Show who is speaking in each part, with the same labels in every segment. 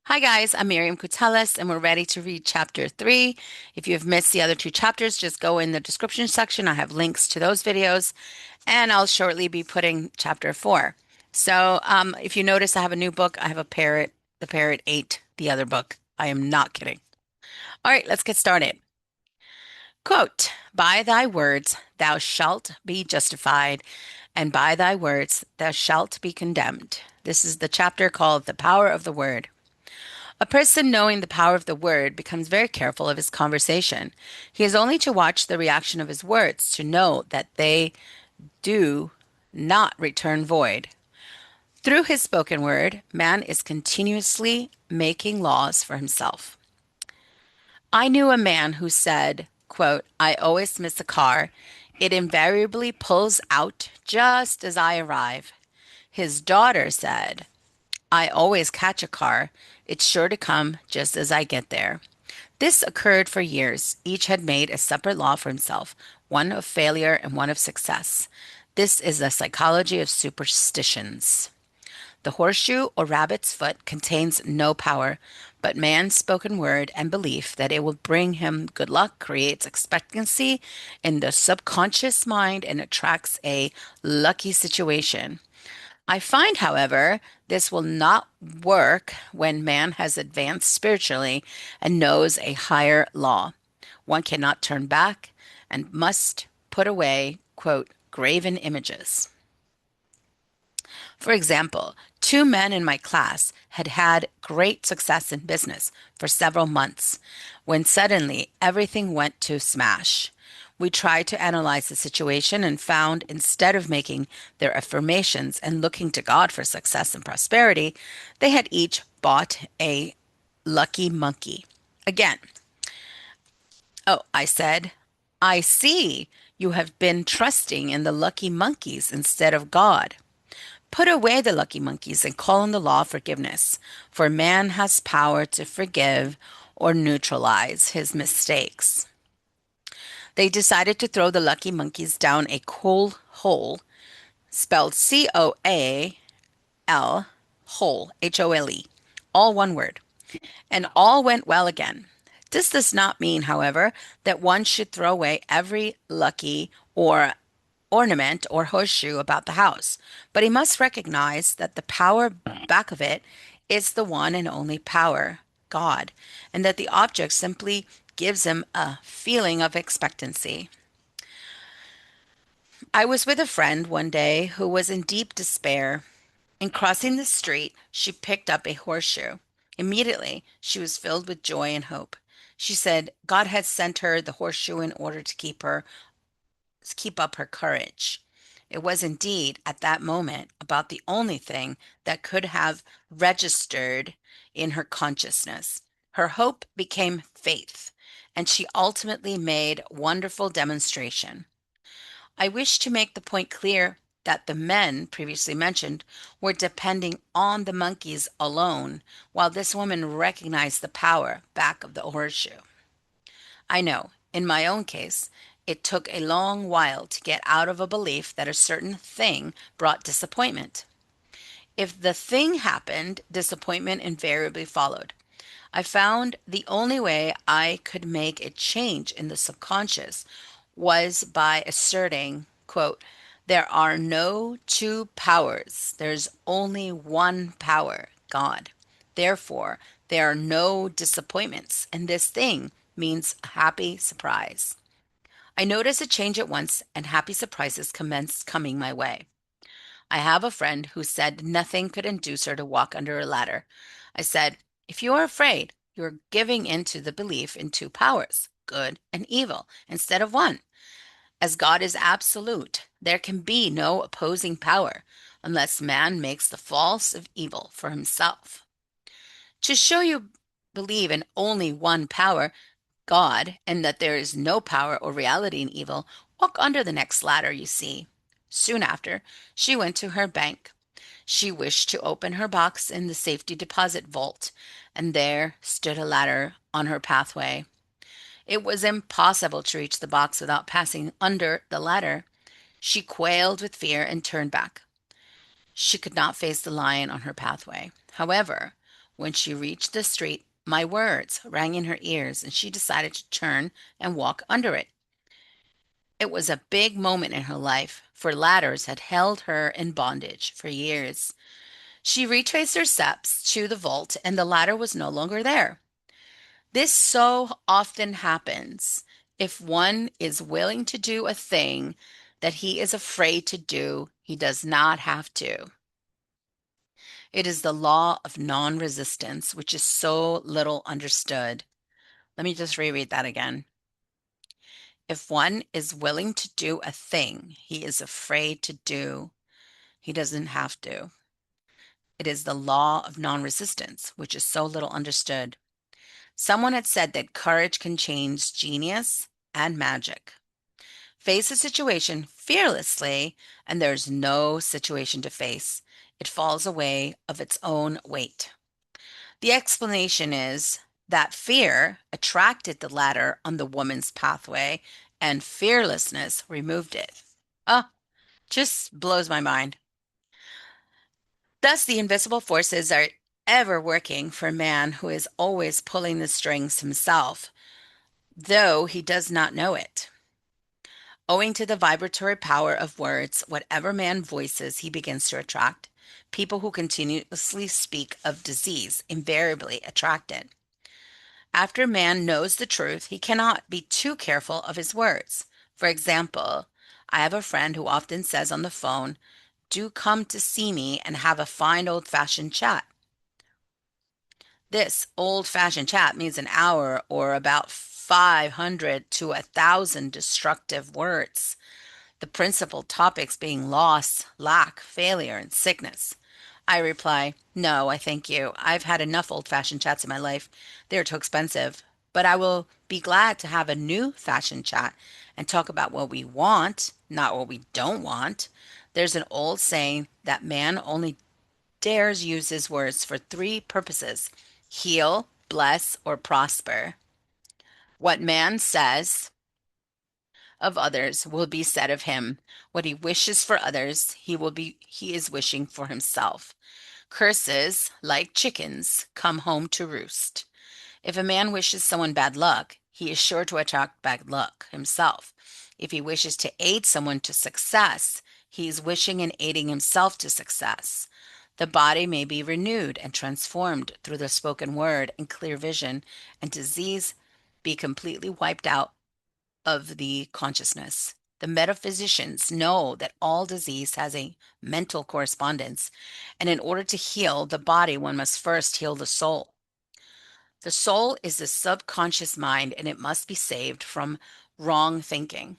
Speaker 1: Hi guys, I'm Miriam Kutelis and we're ready to read chapter 3. If you've missed the other two chapters, just go in the description section. I have links to those videos and I'll shortly be putting chapter 4. If you notice, I have a new book. I have a parrot. The parrot ate the other book. I am not kidding. All right, let's get started. Quote, By thy words thou shalt be justified, and by thy words thou shalt be condemned. This is the chapter called The Power of the Word. A person knowing the power of the word becomes very careful of his conversation. He has only to watch the reaction of his words to know that they do not return void. Through his spoken word, man is continuously making laws for himself. I knew a man who said, quote, I always miss a car. It invariably pulls out just as I arrive. His daughter said, I always catch a car. It's sure to come just as I get there. This occurred for years. Each had made a separate law for himself, one of failure and one of success. This is the psychology of superstitions. The horseshoe or rabbit's foot contains no power, but man's spoken word and belief that it will bring him good luck creates expectancy in the subconscious mind and attracts a lucky situation. I find, however, this will not work when man has advanced spiritually and knows a higher law. One cannot turn back and must put away, quote, graven images. For example, two men in my class had had great success in business for several months when suddenly everything went to smash. We tried to analyze the situation and found instead of making their affirmations and looking to God for success and prosperity, they had each bought a lucky monkey. Again, oh, I said, I see you have been trusting in the lucky monkeys instead of God. Put away the lucky monkeys and call on the law of forgiveness, for man has power to forgive or neutralize his mistakes. They decided to throw the lucky monkeys down a coal hole, spelled Coal, hole, Hole, all one word, and all went well again. This does not mean, however, that one should throw away every lucky or ornament or horseshoe about the house, but he must recognize that the power back of it is the one and only power, God, and that the object simply gives him a feeling of expectancy. I was with a friend one day who was in deep despair. In crossing the street, she picked up a horseshoe. Immediately, she was filled with joy and hope. She said God had sent her the horseshoe in order to keep up her courage. It was indeed at that moment about the only thing that could have registered in her consciousness. Her hope became faith, and she ultimately made wonderful demonstration. I wish to make the point clear that the men previously mentioned were depending on the monkeys alone, while this woman recognized the power back of the horseshoe. I know, in my own case, it took a long while to get out of a belief that a certain thing brought disappointment. If the thing happened, disappointment invariably followed. I found the only way I could make a change in the subconscious was by asserting, quote, there are no two powers. There's only one power, God. Therefore, there are no disappointments, and this thing means a happy surprise. I noticed a change at once, and happy surprises commenced coming my way. I have a friend who said nothing could induce her to walk under a ladder. I said, if you are afraid, you're giving into the belief in two powers, good and evil, instead of one. As God is absolute, there can be no opposing power unless man makes the false of evil for himself. To show you believe in only one power, God, and that there is no power or reality in evil, walk under the next ladder you see. Soon after, she went to her bank. She wished to open her box in the safety deposit vault, and there stood a ladder on her pathway. It was impossible to reach the box without passing under the ladder. She quailed with fear and turned back. She could not face the lion on her pathway. However, When she reached the street, my words rang in her ears and she decided to turn and walk under it. It was a big moment in her life, for ladders had held her in bondage for years. She retraced her steps to the vault, and the ladder was no longer there. This so often happens. If one is willing to do a thing that he is afraid to do, he does not have to. It is the law of non resistance, which is so little understood. Let me just reread that again. If one is willing to do a thing he is afraid to do, he doesn't have to. It is the law of non resistance, which is so little understood. Someone had said that courage can change genius and magic. Face a situation fearlessly, and there's no situation to face. It falls away of its own weight. The explanation is that fear attracted the ladder on the woman's pathway, and fearlessness removed it. Oh, just blows my mind. Thus, the invisible forces are ever working for man who is always pulling the strings himself, though he does not know it. Owing to the vibratory power of words, whatever man voices, he begins to attract. People who continuously speak of disease invariably attract it. After man knows the truth, he cannot be too careful of his words. For example, I have a friend who often says on the phone, "Do come to see me and have a fine old fashioned chat." This old fashioned chat means an hour or about 500 to 1,000 destructive words. The principal topics being loss, lack, failure, and sickness. I reply, "No, I thank you. I've had enough old fashioned chats in my life. They're too expensive. But I will be glad to have a new fashioned chat and talk about what we want, not what we don't want." There's an old saying that man only dares use his words for three purposes: heal, bless, or prosper. What man says of others will be said of him. What he wishes for others, he is wishing for himself. Curses, like chickens, come home to roost. If a man wishes someone bad luck, he is sure to attract bad luck himself. If he wishes to aid someone to success, he is wishing and aiding himself to success. The body may be renewed and transformed through the spoken word and clear vision, and disease be completely wiped out of the consciousness. The metaphysicians know that all disease has a mental correspondence, and in order to heal the body, one must first heal the soul. The soul is the subconscious mind, and it must be saved from wrong thinking.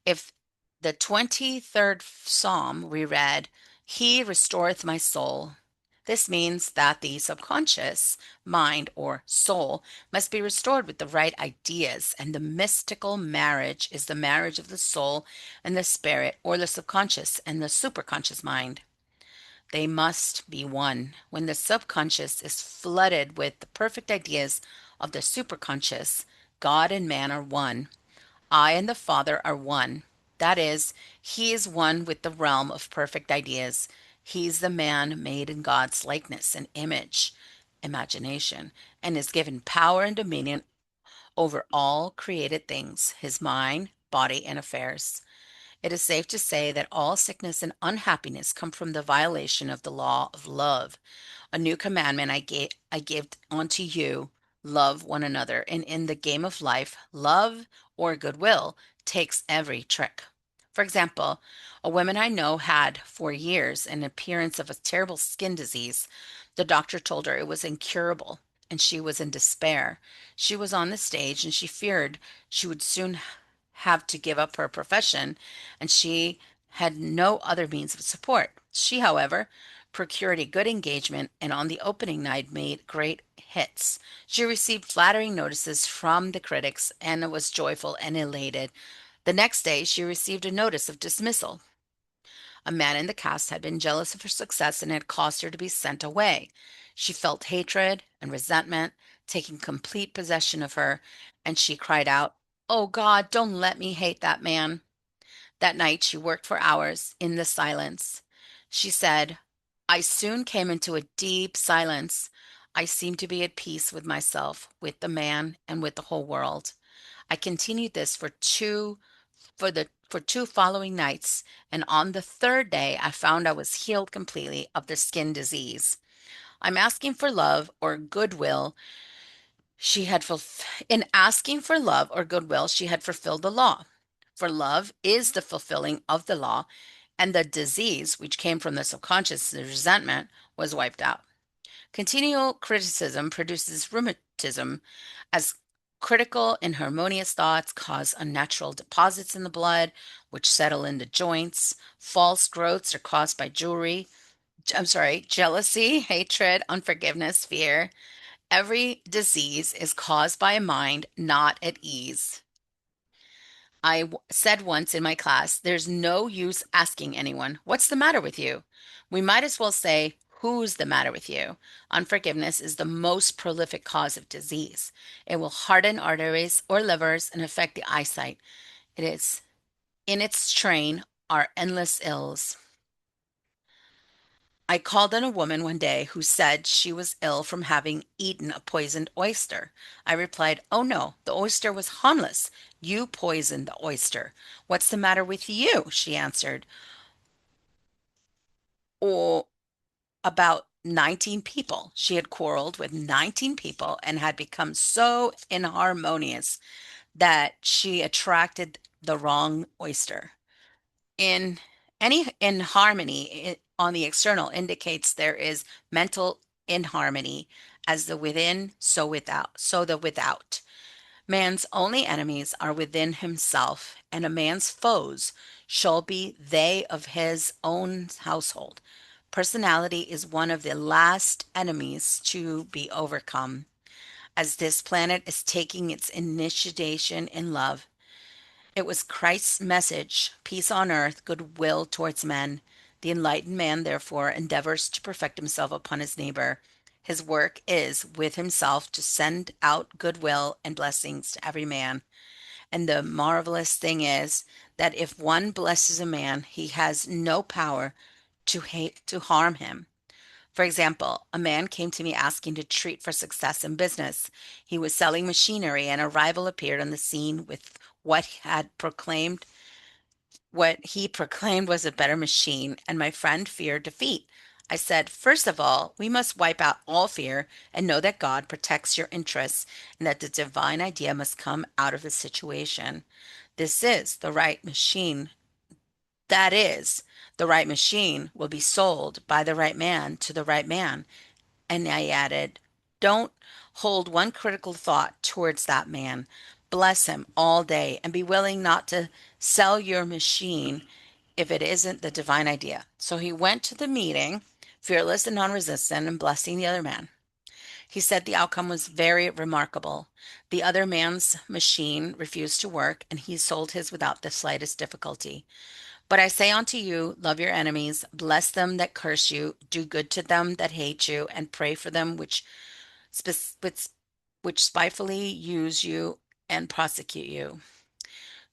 Speaker 1: If the 23rd Psalm we read, "He restoreth my soul," this means that the subconscious mind or soul must be restored with the right ideas, and the mystical marriage is the marriage of the soul and the spirit, or the subconscious and the superconscious mind. They must be one. When the subconscious is flooded with the perfect ideas of the superconscious, God and man are one. I and the Father are one. That is, he is one with the realm of perfect ideas. He's the man made in God's likeness and image, imagination, and is given power and dominion over all created things, his mind, body, and affairs. It is safe to say that all sickness and unhappiness come from the violation of the law of love. A new commandment I give unto you: love one another. And in the game of life, love or goodwill takes every trick. For example, a woman I know had for years an appearance of a terrible skin disease. The doctor told her it was incurable, and she was in despair. She was on the stage, and she feared she would soon have to give up her profession, and she had no other means of support. She, however, procured a good engagement, and on the opening night made great hits. She received flattering notices from the critics and was joyful and elated. The next day she received a notice of dismissal. A man in the cast had been jealous of her success and had caused her to be sent away. She felt hatred and resentment taking complete possession of her, and she cried out, "Oh God, don't let me hate that man." That night she worked for hours in the silence. She said, "I soon came into a deep silence. I seem to be at peace with myself, with the man, and with the whole world. I continued this for two following nights, and on the third day I found I was healed completely of the skin disease. I'm asking for love or goodwill. She had in asking for love or goodwill, she had fulfilled the law. For love is the fulfilling of the law, and the disease, which came from the subconscious resentment, was wiped out. Continual criticism produces rheumatism, as critical and harmonious thoughts cause unnatural deposits in the blood, which settle into joints. False growths are caused by jealousy, hatred, unforgiveness, fear. Every disease is caused by a mind not at ease. Said once in my class, there's no use asking anyone, what's the matter with you? We might as well say, who's the matter with you? Unforgiveness is the most prolific cause of disease. It will harden arteries or livers and affect the eyesight. It is in its train are endless ills. I called on a woman one day who said she was ill from having eaten a poisoned oyster. I replied, oh no, the oyster was harmless. You poisoned the oyster. What's the matter with you? She answered. Or about 19 people. She had quarreled with 19 people and had become so inharmonious that she attracted the wrong oyster. In any inharmony on the external indicates there is mental inharmony, as the within so the without. Man's only enemies are within himself, and a man's foes shall be they of his own household. Personality is one of the last enemies to be overcome, as this planet is taking its initiation in love. It was Christ's message, peace on earth, goodwill towards men. The enlightened man, therefore, endeavors to perfect himself upon his neighbor. His work is with himself to send out goodwill and blessings to every man. And the marvelous thing is that if one blesses a man, he has no power to harm him. For example, a man came to me asking to treat for success in business. He was selling machinery, and a rival appeared on the scene with what he proclaimed was a better machine, and my friend feared defeat. I said, first of all, we must wipe out all fear and know that God protects your interests and that the divine idea must come out of the situation. This is the right machine. That is, the right machine will be sold by the right man to the right man. And I added, don't hold one critical thought towards that man. Bless him all day and be willing not to sell your machine if it isn't the divine idea. So he went to the meeting, fearless and non resistant, and blessing the other man. He said the outcome was very remarkable. The other man's machine refused to work, and he sold his without the slightest difficulty. But I say unto you, love your enemies, bless them that curse you, do good to them that hate you, and pray for them which spitefully use you and prosecute you.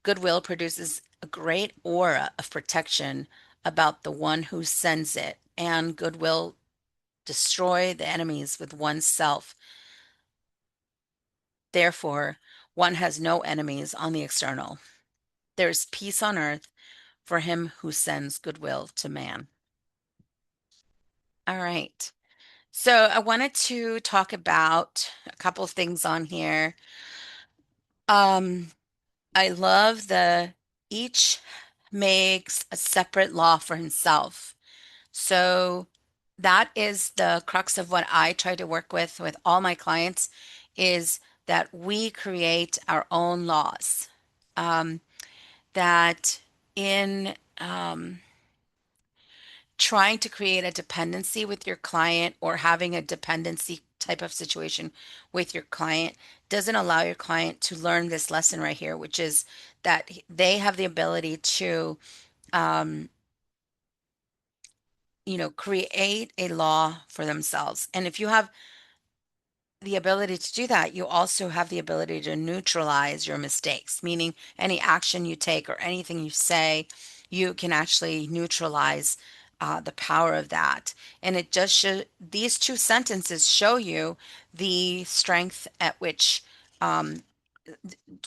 Speaker 1: Goodwill produces a great aura of protection about the one who sends it, and goodwill destroy the enemies with oneself. Therefore, one has no enemies on the external. There is peace on earth for him who sends goodwill to man. All right. So I wanted to talk about a couple of things on here. Um, I love the each makes a separate law for himself. So that is the crux of what I try to work with all my clients is that we create our own laws. Um, that in trying to create a dependency with your client or having a dependency type of situation with your client doesn't allow your client to learn this lesson right here, which is that they have the ability to, um, create a law for themselves. And if you have the ability to do that, you also have the ability to neutralize your mistakes, meaning any action you take or anything you say, you can actually neutralize. the power of that. And it just these two sentences show you the strength at which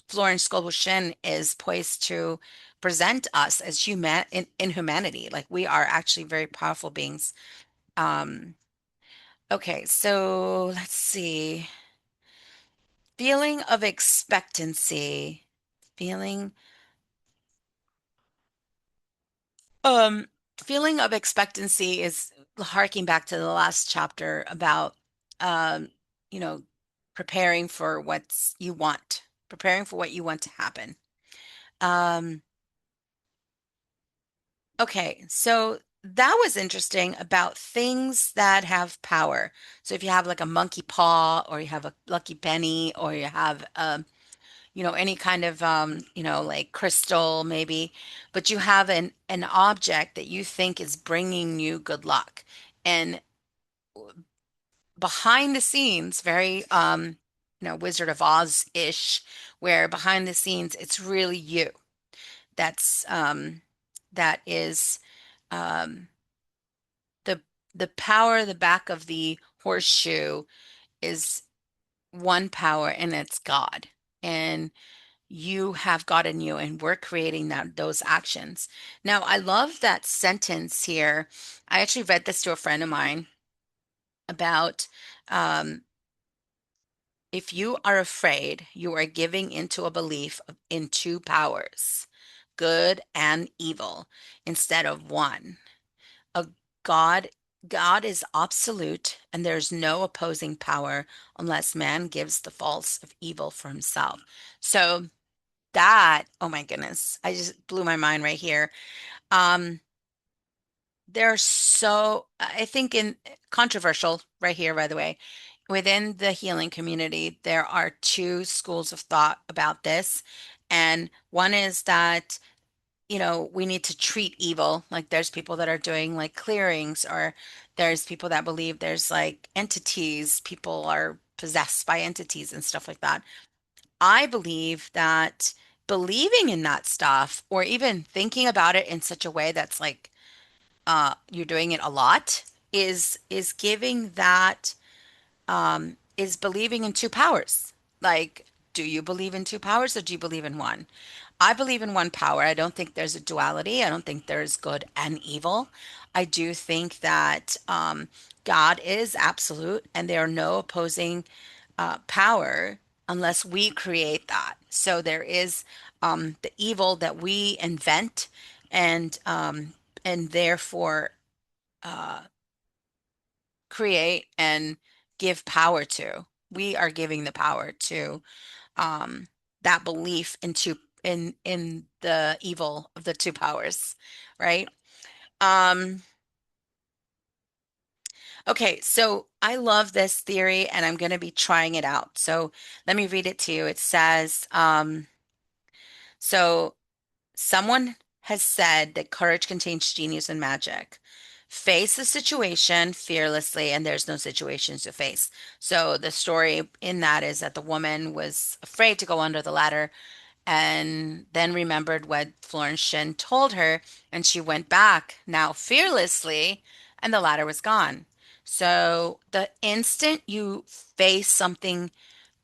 Speaker 1: Florence Scovel Shinn is poised to present us as in humanity. Like we are actually very powerful beings. Um, okay, so let's see. Feeling of expectancy. Feeling um feeling of expectancy is harking back to the last chapter about um, you know, preparing for preparing for what you want to happen. Um, Okay, so that was interesting about things that have power. So if you have like a monkey paw, or you have a lucky penny, or you have any kind of like crystal maybe, but you have an object that you think is bringing you good luck. And behind the scenes, very Wizard of Oz-ish, where behind the scenes it's really you. That is um the the power, the back of the horseshoe is one power, and it's God. And you have God in you, and we're creating those actions. Now, I love that sentence here. I actually read this to a friend of mine about um, if you are afraid, you are giving into a belief in two powers, good and evil, instead of one. A God God is absolute, and there's no opposing power unless man gives the false of evil for himself. So that, oh my goodness, I just blew my mind right here. Um, there's so, I think, in controversial right here, by the way, within the healing community, there are two schools of thought about this. And one is that we need to treat evil. Like there's people that are doing like clearings, or there's people that believe there's like entities, people are possessed by entities and stuff like that. I believe that believing in that stuff, or even thinking about it in such a way that's like you're doing it a lot, is giving that is believing in two powers. Like, do you believe in two powers, or do you believe in one? I believe in one power. I don't think there's a duality. I don't think there's good and evil. I do think that God is absolute, and there are no opposing power unless we create that. So there is the evil that we invent, and therefore create and give power to. We are giving the power to um, that belief in the evil of the two powers, right? Um, okay, so I love this theory, and I'm going to be trying it out. So let me read it to you. It says, so someone has said that courage contains genius and magic. Face the situation fearlessly, and there's no situations to face. So the story in that is that the woman was afraid to go under the ladder, and then remembered what Florence Shinn told her, and she went back, now fearlessly, and the ladder was gone. So the instant you face something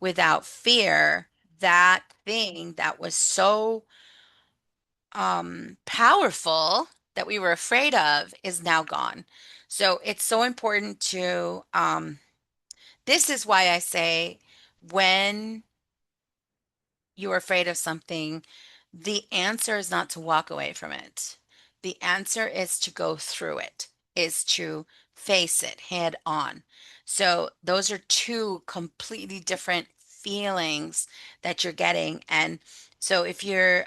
Speaker 1: without fear, that thing that was so powerful that we were afraid of is now gone. So it's so important to this is why I say, when you're afraid of something, the answer is not to walk away from it. The answer is to go through it, is to face it head on. So those are two completely different feelings that you're getting. And so if you're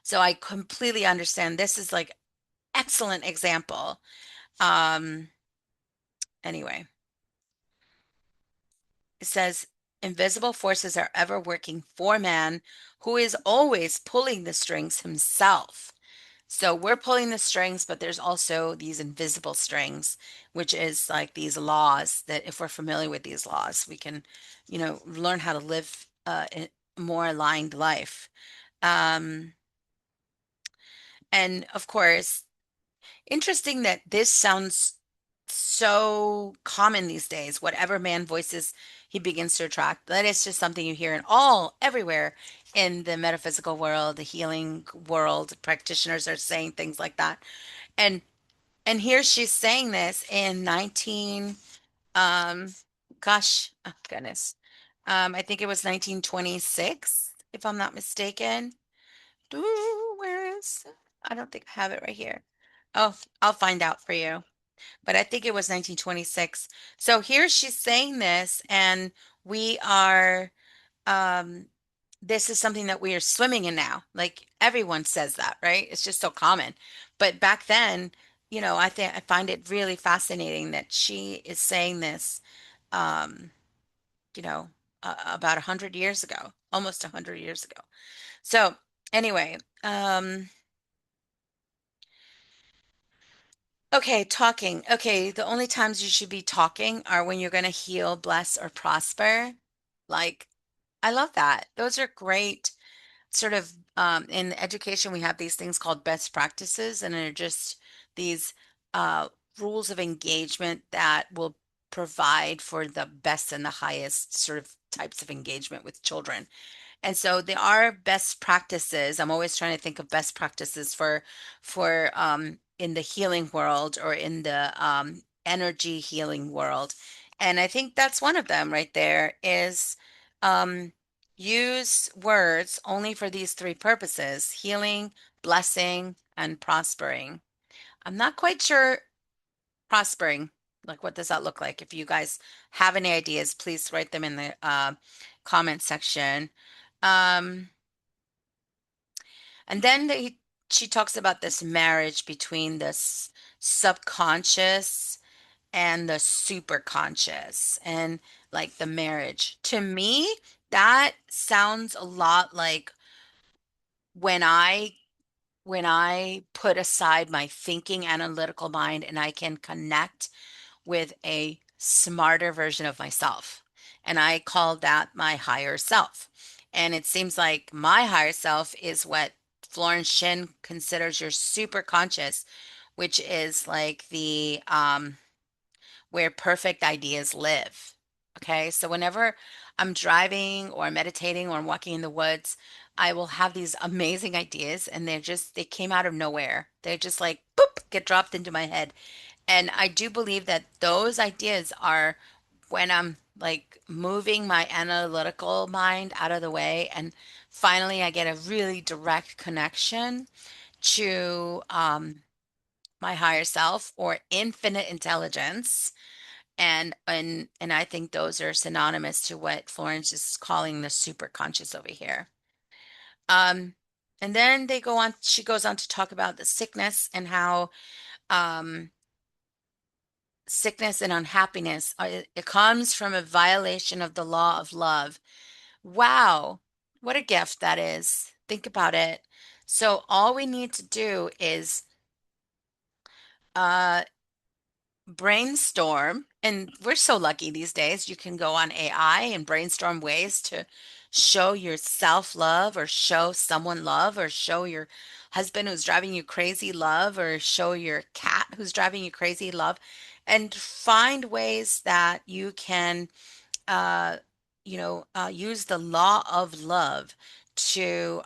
Speaker 1: so I completely understand. This is like excellent example. Um anyway, it says invisible forces are ever working for man, who is always pulling the strings himself. So we're pulling the strings, but there's also these invisible strings, which is like these laws that if we're familiar with these laws, we can, learn how to live a more aligned life. Um, and of course, Interesting that this sounds so common these days. Whatever man voices he begins to attract. That is just something you hear in all everywhere in the metaphysical world, the healing world. Practitioners are saying things like that. And and here she's saying this in 19 um gosh, oh goodness. I think it was 1926, if I'm not mistaken. Where is I don't think I have it right here. Oh, I'll find out for you. But I think it was 1926. So here she's saying this, and we are, um, this is something that we are swimming in now. Like everyone says that, right? It's just so common. But back then, I think I find it really fascinating that she is saying this, um, you know, about 100 years ago, almost 100 years ago. So anyway, okay, talking. Okay, the only times you should be talking are when you're going to heal, bless, or prosper. Like, I love that. Those are great. Sort of in education, we have these things called best practices, and they're just these uh, rules of engagement that will provide for the best and the highest sort of types of engagement with children. And so there are best practices. I'm always trying to think of best practices for in the healing world or in the energy healing world. And I think that's one of them right there is um, use words only for these three purposes: healing, blessing, and prospering. I'm not quite sure prospering. Like, what does that look like? If you guys have any ideas, please write them in the comment section. Um, and then she talks about this marriage between this subconscious and the superconscious and like the marriage. To me, that sounds a lot like when I put aside my thinking analytical mind and I can connect with a smarter version of myself. And I call that my higher self. And it seems like my higher self is what Florence Shinn considers your super conscious, which is like the where perfect ideas live. Okay. So whenever I'm driving or meditating or I'm walking in the woods, I will have these amazing ideas and they came out of nowhere. They're just like, boop, get dropped into my head. And I do believe that those ideas are when I'm like moving my analytical mind out of the way and finally I get a really direct connection to my higher self or infinite intelligence. And I think those are synonymous to what Florence is calling the super conscious over here. Um, and then she goes on to talk about the sickness and how um, sickness and unhappiness, it comes from a violation of the law of love. Wow, what a gift that is. Think about it. So all we need to do is uh, brainstorm, and we're so lucky these days. You can go on AI and brainstorm ways to show your self love or show someone love or show your husband who's driving you crazy love or show your cat who's driving you crazy love and find ways that you can uh use the law of love to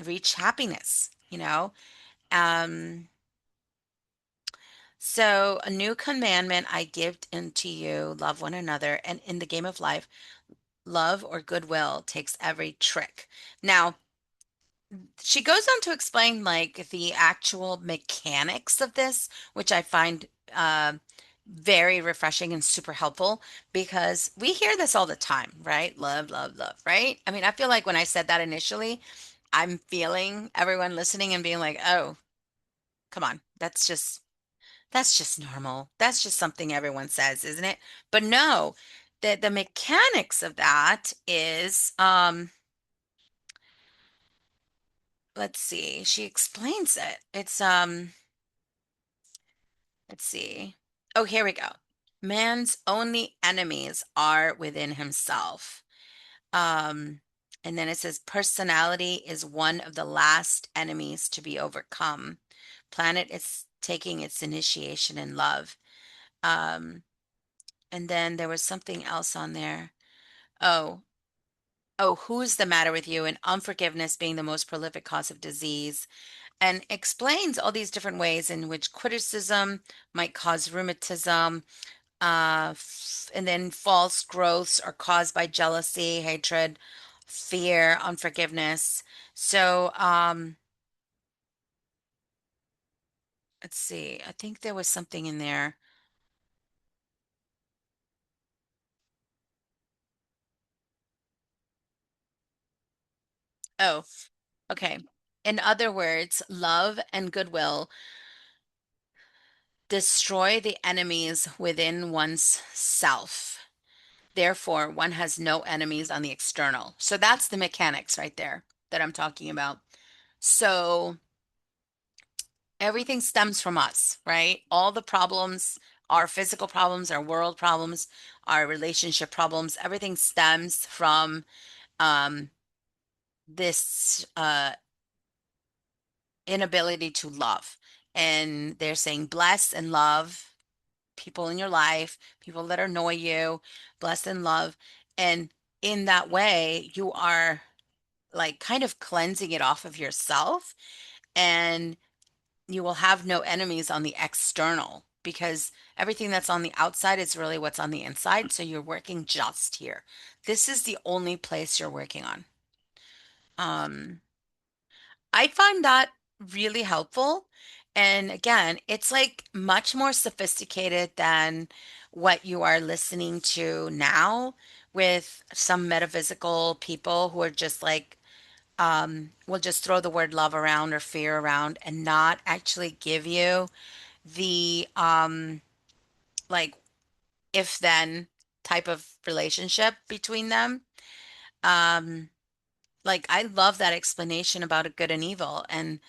Speaker 1: reach happiness, um so, a new commandment I give unto you: love one another. And in the game of life, love or goodwill takes every trick. Now, she goes on to explain like the actual mechanics of this, which I find uh, very refreshing and super helpful because we hear this all the time, right? Love, love, love, right? I mean, I feel like when I said that initially, I'm feeling everyone listening and being like, oh, come on, that's just normal. That's just something everyone says, isn't it? But no, the mechanics of that is let's see. She explains it. It's let's see. Oh, here we go. Man's only enemies are within himself. Um and then it says personality is one of the last enemies to be overcome. Planet is taking its initiation in love. Um, and then there was something else on there. Oh, oh, who's the matter with you? And unforgiveness being the most prolific cause of disease, and explains all these different ways in which criticism might cause rheumatism, and then false growths are caused by jealousy, hatred, fear, unforgiveness. So, let's see. I think there was something in there. Oh, okay. In other words, love and goodwill destroy the enemies within one's self. Therefore, one has no enemies on the external. So that's the mechanics right there that I'm talking about. So everything stems from us, right? All the problems, our physical problems, our world problems, our relationship problems, everything stems from um, this inability to love. And they're saying bless and love people in your life, people that annoy you, bless and love. And in that way, you are like kind of cleansing it off of yourself, and you will have no enemies on the external because everything that's on the outside is really what's on the inside. So you're working just here. This is the only place you're working on. Um, I find that really helpful. And again, it's like much more sophisticated than what you are listening to now with some metaphysical people who are just like, will just throw the word love around or fear around and not actually give you the like if then type of relationship between them. Um, like I love that explanation about a good and evil and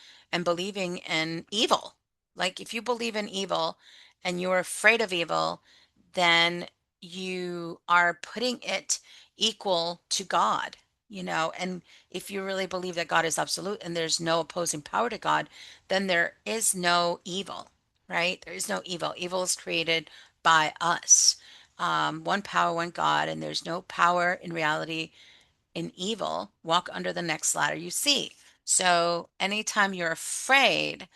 Speaker 1: believing in evil. Like if you believe in evil and you're afraid of evil, then you are putting it equal to God, you know, and if you really believe that God is absolute and there's no opposing power to God, then there is no evil, right? There is no evil. Evil is created by us. One power, one God, and there's no power in reality in evil. Walk under the next ladder you see. So anytime you're afraid,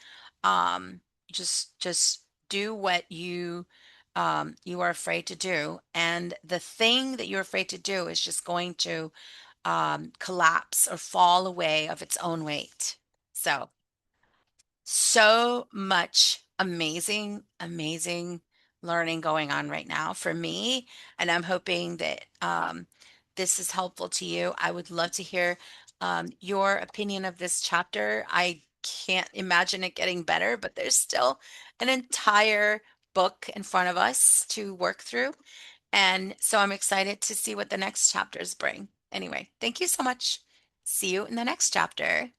Speaker 1: just do what you are afraid to do, and the thing that you're afraid to do is just going to collapse or fall away of its own weight. So so much amazing, amazing learning going on right now for me. And I'm hoping that this is helpful to you. I would love to hear your opinion of this chapter. I can't imagine it getting better, but there's still an entire book in front of us to work through. And so I'm excited to see what the next chapters bring. Anyway, thank you so much. See you in the next chapter.